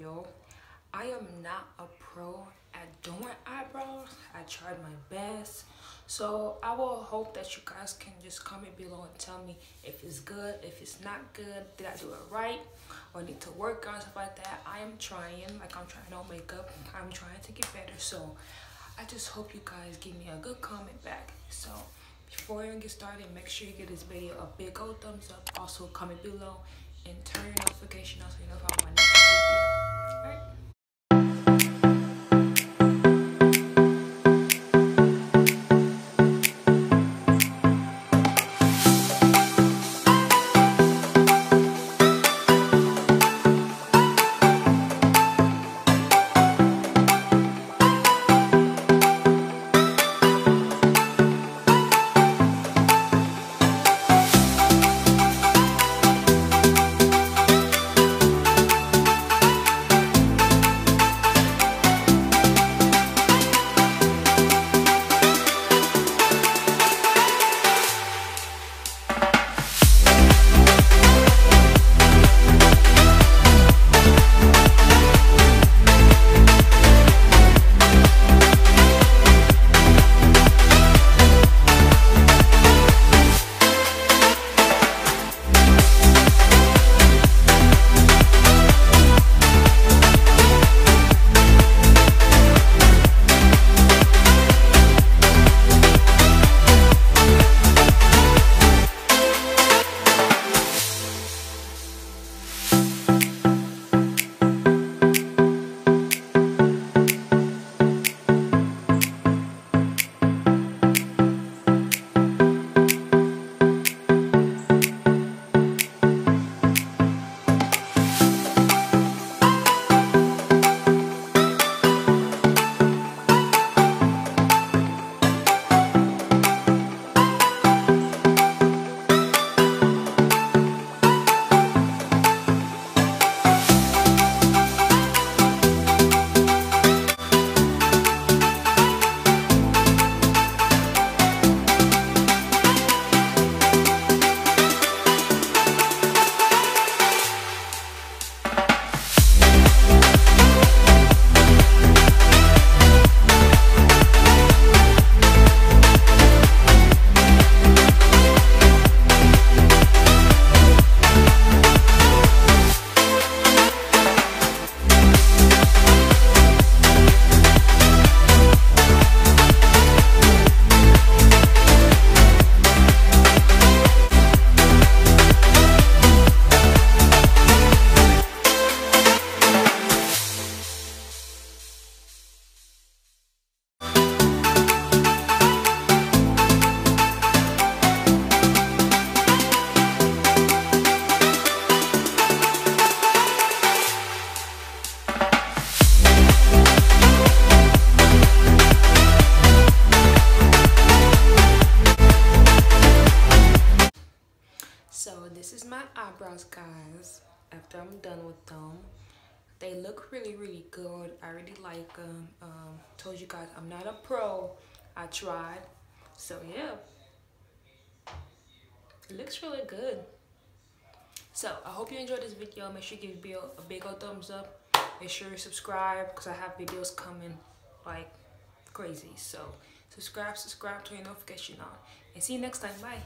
y'all. I am not a pro at doing eyebrows. I tried my best. So I will hope that you guys can just comment below and tell me if it's good, if it's not good, did I do it right, or need to work on stuff like that. I am trying, like I'm trying on makeup. I'm trying to get better. So I just hope you guys give me a good comment back. So before you get started, make sure you give this video a big old thumbs up. Also comment below and turn your notification on so you know if I want my next video. Alright? So this is my eyebrows, guys. After I'm done with them, they look really good. I really like them. Told you guys I'm not a pro. I tried. So yeah, it looks really good. So I hope you enjoyed this video. Make sure you give the video a big old thumbs up. Make sure you subscribe because I have videos coming like crazy. So subscribe, turn your notification on, and see you next time. Bye.